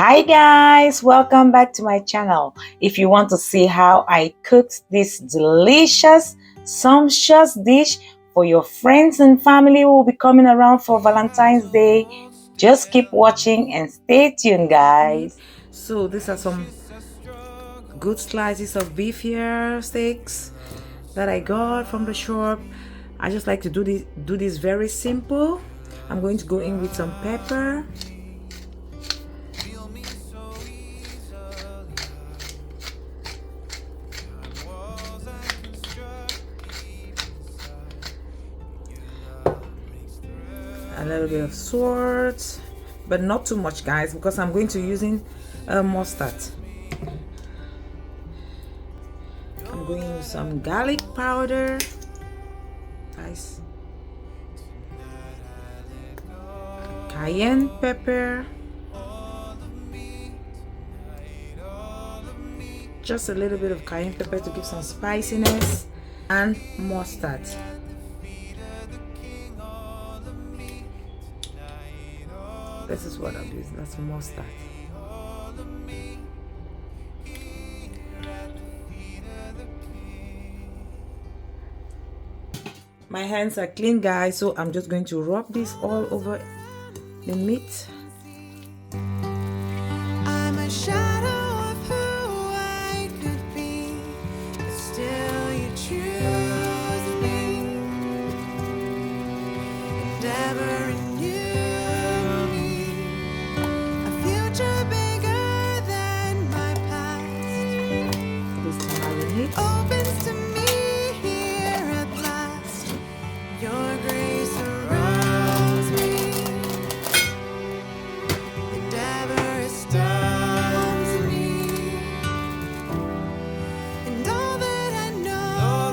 Hi guys, welcome back to my channel. If you want to see how I cooked this delicious, sumptuous dish for your friends and family who will be coming around for Valentine's Day, just keep watching and stay tuned guys. So these are some good slices of beef here, steaks that I got from the shop. I just like to do this very simple. I'm going to go in with some pepper. A little bit of salt, but not too much guys, because I'm going to using mustard. I'm going with some garlic powder, guys, cayenne pepper, just a little bit of cayenne pepper to give some spiciness, and mustard. This is what I'm using, that's mustard. My hands are clean guys, so I'm just going to rub this all over the meat. I'm a shadow of who I could be, but still you choose me. Never renew me. A future bigger than my past. This marinade opens to me here at last. Your grace surrounds me. Endeavor astounds me. And all that I know,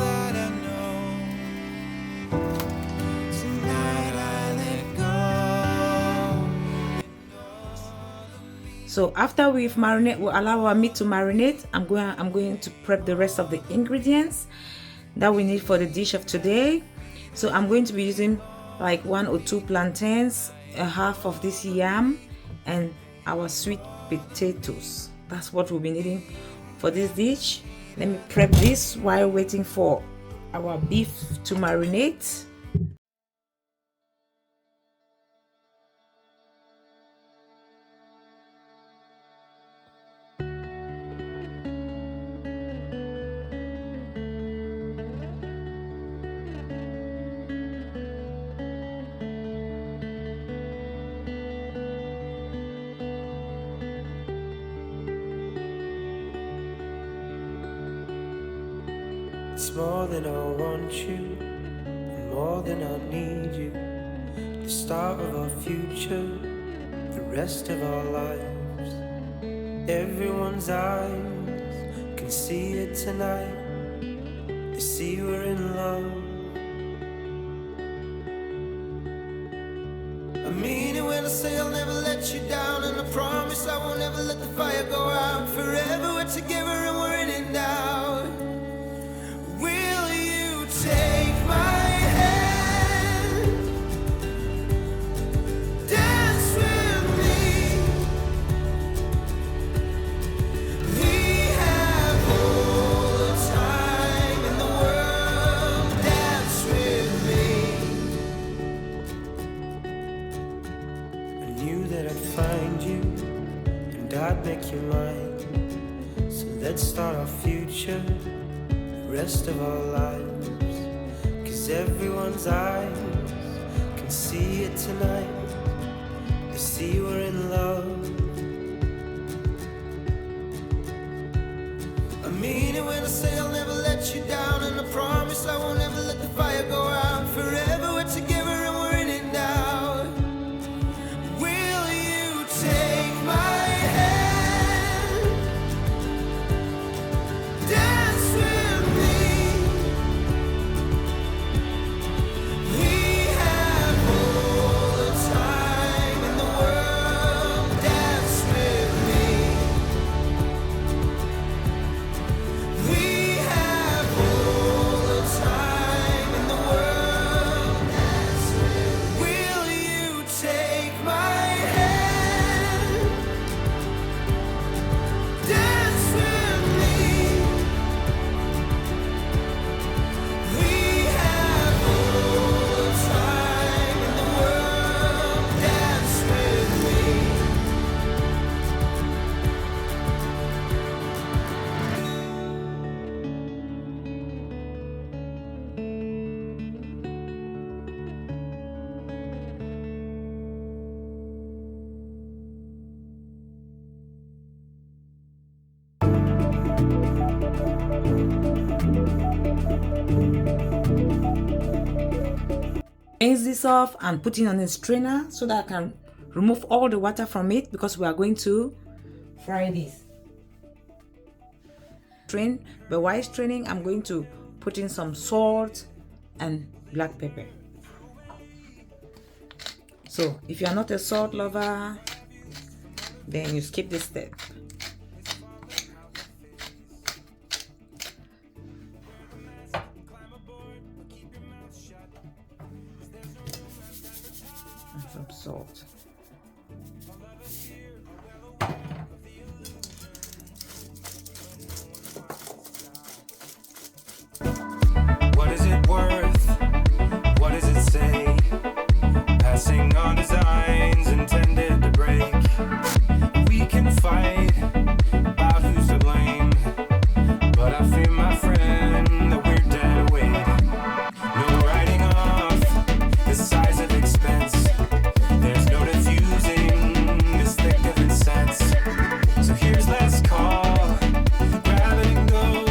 tonight I let go. So after we've marinated, we'll allow our meat to marinate. I'm going to prep the rest of the ingredients that we need for the dish of today. So I'm going to be using like 1 or 2 plantains, a half of this yam, and our sweet potatoes. That's what we'll be needing for this dish. Let me prep this while waiting for our beef to marinate. It's more than I want you, and more than I need you. The start of our future, the rest of our lives. Everyone's eyes can see it tonight. They see we're in love. I mean it when I say I'll never let you down, and I promise I won't ever let the fire go out. Forever we're together and we're in it now. Will you take my hand, dance with me? We have all the time in the world. Dance with me. I knew that I'd find you and I'd make you mine. So let's start our future, rest of our lives. 'Cause everyone's eyes can see it tonight. They see we're in love. I mean it when I say I'll never let you down, and I promise I won't ever let the fire go out. Forever we're together and we're in it now. Will you take my hand, dance with me? We have all the time in the world. Dance with me. We have all the time. rinse this off and put it on a strainer so that I can remove all the water from it, because we are going to fry this. But while straining, I'm going to put in some salt and black pepper. So if you are not a salt lover, then you skip this step. And some salt. What is it worth? What does it say? Passing on designs intended to break. We can fight about who's to blame, but I fear, my friend, that we're dead weight. No writing off the size of expense. There's no diffusing this thick of incense. So here's last call, grab it and go.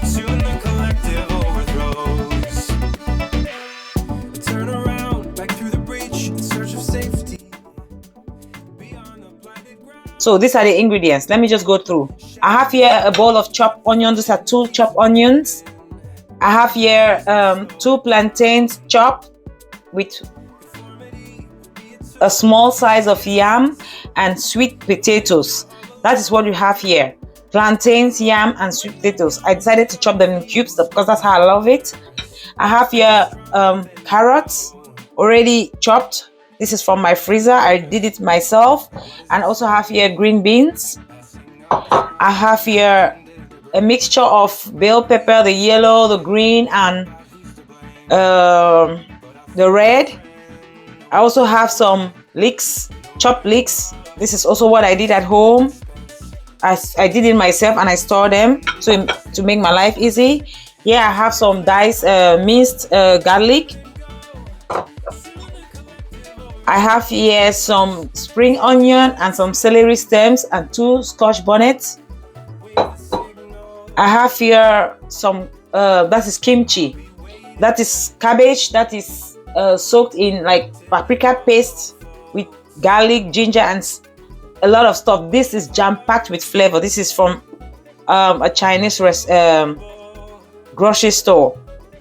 Soon the collective overthrows. Turn around, back through the breach in search of safety. Beyond the blinded ground. So these are the ingredients. Let me just go through. I have here a bowl of chopped onions. These are 2 chopped onions. I have here 2 plantains chopped with a small size of yam and sweet potatoes. That is what you have here: plantains, yam, and sweet potatoes. I decided to chop them in cubes because that's how I love it. I have here carrots already chopped. This is from my freezer. I did it myself. And also have here green beans. I have here a mixture of bell pepper, the yellow, the green, and the red. I also have some leeks, chopped leeks. This is also what I did at home. I did it myself and I store them to make my life easy. Here I have some diced minced garlic. I have here some spring onion and some celery stems and 2 scotch bonnets. I have here some that is kimchi. That is cabbage that is soaked in like paprika paste with garlic, ginger, and a lot of stuff. This is jam-packed with flavor. This is from a Chinese grocery store.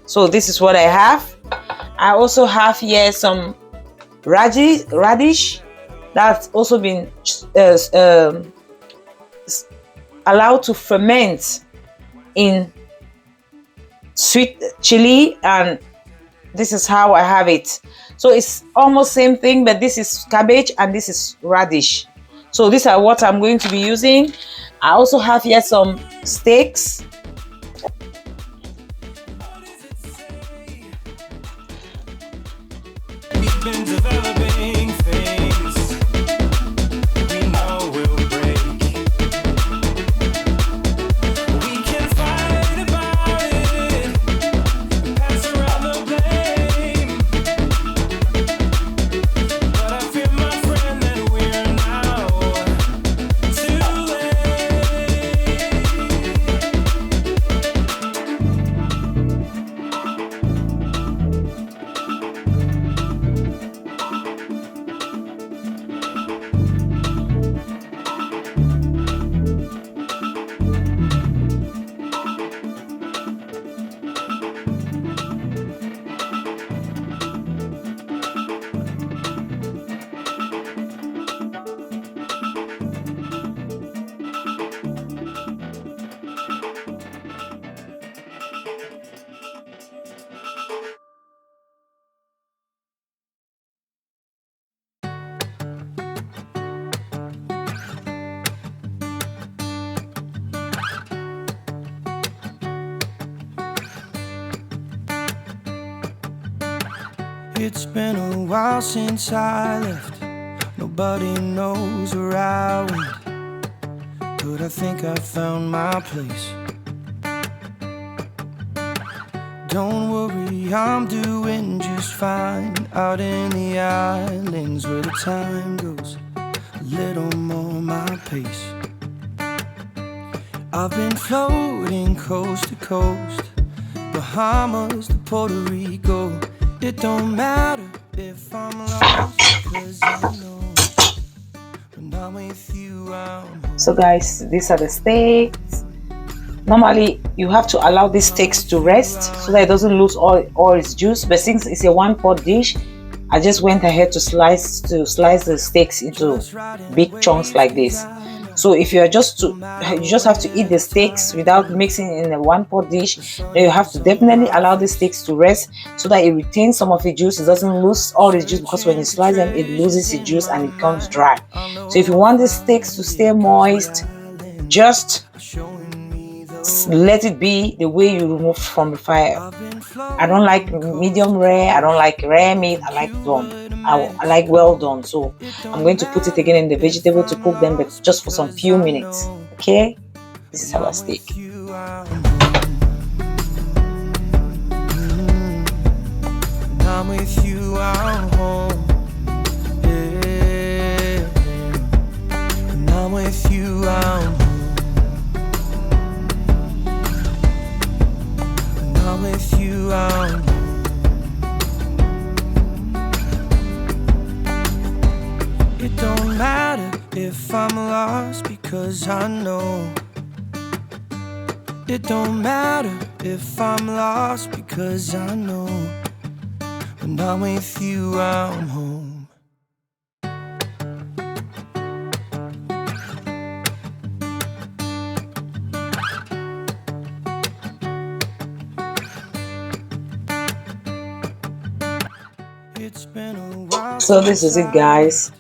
So this is what I have. I also have here some radish that's also been allowed to ferment in sweet chili, and this is how I have it. So it's almost same thing, but this is cabbage and this is radish. So these are what I'm going to be using. I also have here some steaks. We've been developing things we know will break. We can fight about it, pass around the blame. But I fear, my friend, that we're now too It's been a while since I left. Nobody knows where I went, but I think I found my place. Don't worry, I'm doing just fine out in the islands where the time goes a little more my pace. I've been floating coast to coast, Bahamas to Puerto Rico, It don't matter if I'm lost, cause I know when I'm with you, I'm home. So guys, these are the steaks. Normally you have to allow these steaks to rest so that it doesn't lose all its juice, but since it's a one pot dish, I just went ahead to slice the steaks into big chunks like this. So if you are you just have to eat the steaks without mixing in a one pot dish, then you have to definitely allow the steaks to rest so that it retains some of the juice. It doesn't lose all its juice, because when you slice them, it loses its juice and it becomes dry. So if you want the steaks to stay moist, just let it be the way you remove from the fire. I don't like medium rare, I don't like rare meat, I like done. I like well done. So I'm going to put it again in the vegetable to cook them, but just for some few minutes. Okay, this is our steak. I'm with you, I'm home. Yeah. When I'm with you, I'm home. When I'm with you, I'm home. It don't matter if I'm lost, because I know. It don't matter if I'm lost, because I know. When I'm with you, I'm home. It's been a while. So this is it, guys.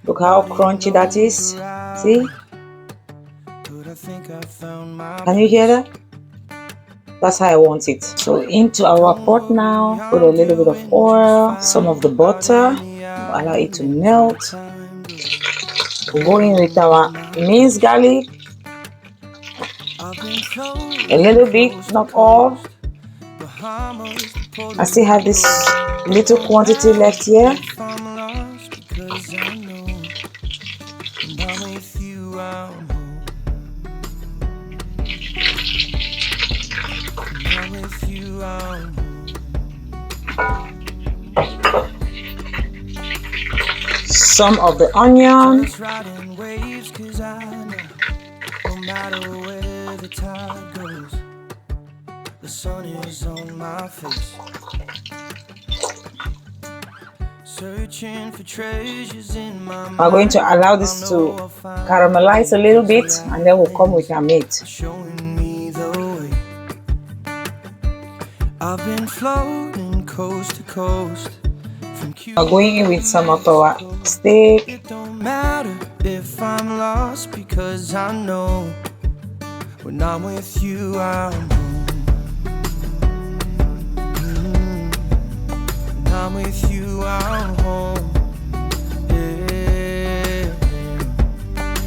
Look how crunchy that is. See? Can you hear that? That's how I want it. So into our pot now, put a little bit of oil, some of the butter, allow it to melt. We'll go in with our minced garlic, a little bit, not all. I still have this little quantity left here. Some of the onion. No matter where the tide goes, the sun is on my face. Searching for treasures in my mind. We're going to allow this to caramelize a little bit, and then we'll come with our meat. Showing me the way. I've been floating coast to coast. We're going in with some of our steak. It don't matter if I'm lost, because I know when I'm with you, I'm home. When I'm with you, I'm home. Yeah.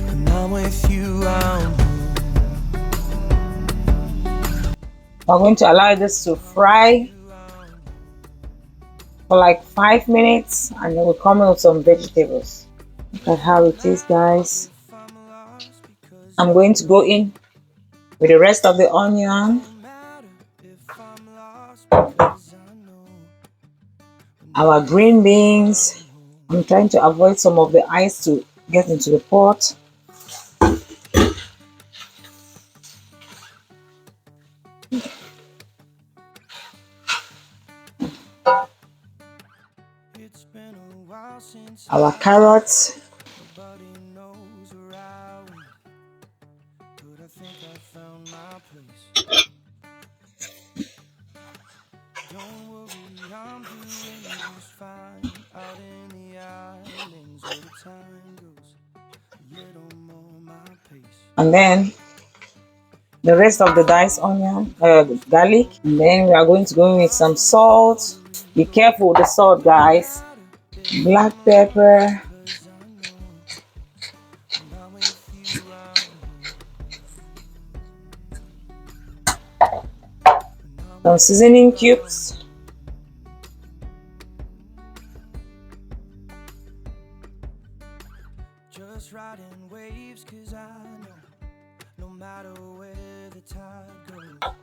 When I'm with you, I'm home. We're going to allow this to fry for like 5 minutes, and then we'll come in with some vegetables. Look at how it is, guys. I'm going to go in with the rest of the onion, our green beans. I'm trying to avoid some of the ice to get into the pot. Our carrots. And then the rest of the diced onion, garlic. And then we are going to go in with some salt. Be careful with the salt, guys. Black pepper. Some seasoning cubes. Just riding waves, 'cause I know no matter where the tide goes,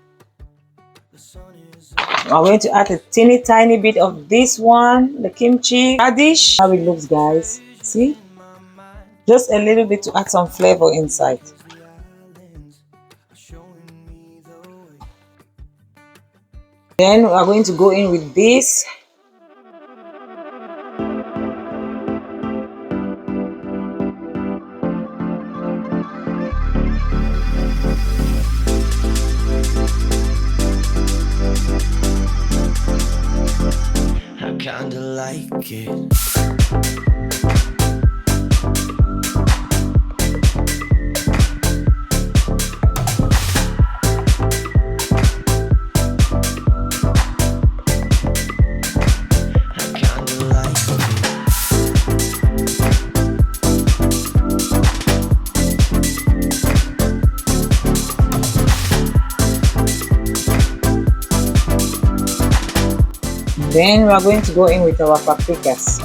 the sun I'm going to add a teeny tiny bit of this one, the kimchi radish. How it looks, guys. See? Just a little bit to add some flavor inside. Then we are going to go in with this. I kinda like it. Then we are going to go in with our paprikas.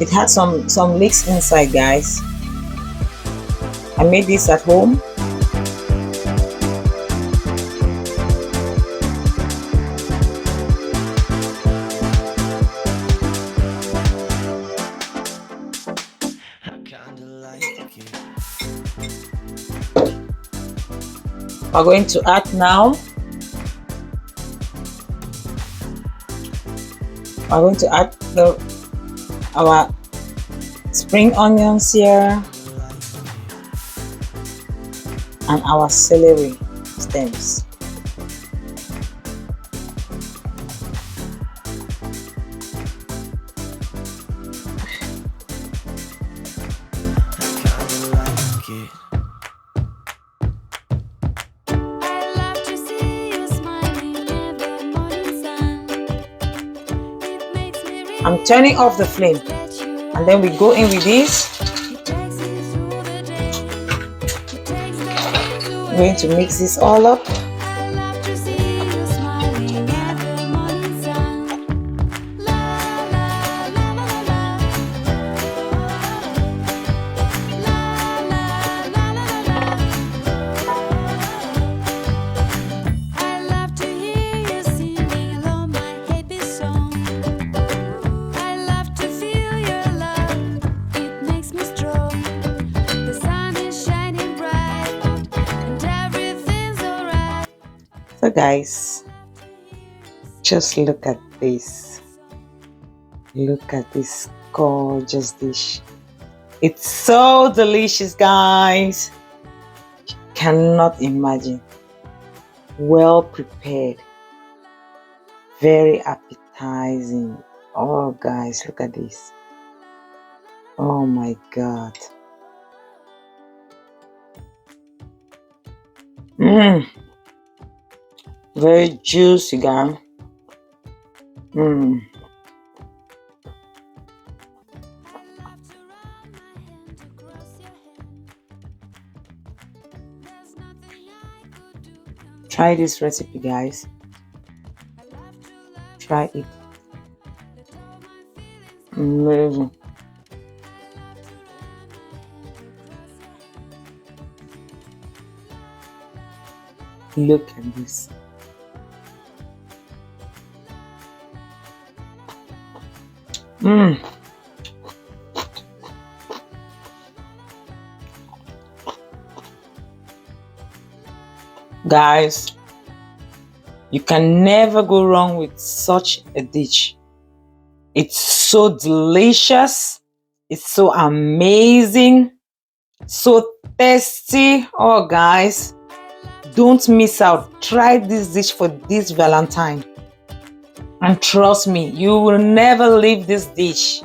It had some leeks inside, guys. I made this at home. We're going to add now. We're going to add our spring onions here and our celery stems. I'm turning off the flame and then we go in with this. I'm going to mix this all up. So guys, just look at this. Look at this gorgeous dish. It's so delicious, guys. You cannot imagine. Well prepared. Very appetizing. Oh guys, look at this. Oh my God. Very juicy, guys. Try this recipe, guys. Try it. Amazing. Look at this. Guys, you can never go wrong with such a dish. It's so delicious. It's so amazing. So tasty. Oh guys, don't miss out. Try this dish for this Valentine. And trust me, you will never leave this dish.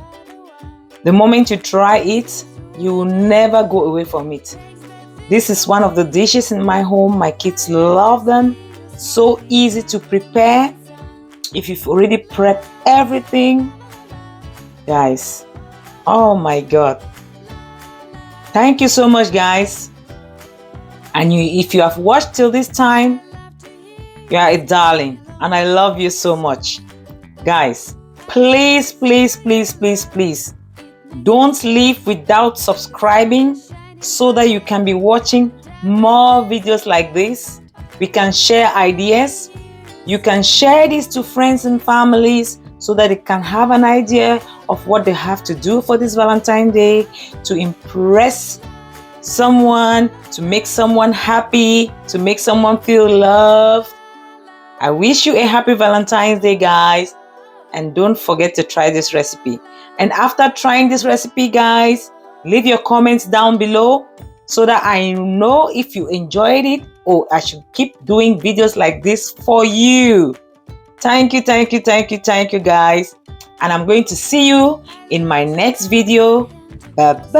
The moment you try it, you will never go away from it. This is one of the dishes in my home. My kids love them. So easy to prepare. If you've already prepped everything, guys, oh my God. Thank you so much, guys. And if you have watched till this time, you are a darling. And I love you so much. Guys, Please, please, please, please, please, don't leave without subscribing so that you can be watching more videos like this. We can share ideas. You can share this to friends and families so that they can have an idea of what they have to do for this Valentine's Day to impress someone, to make someone happy, to make someone feel loved. I wish you a happy Valentine's Day, guys. And don't forget to try this recipe. And after trying this recipe, guys, leave your comments down below so that I know if you enjoyed it or I should keep doing videos like this for you. Thank you, thank you, thank you, thank you, guys. And I'm going to see you in my next video. Bye-bye.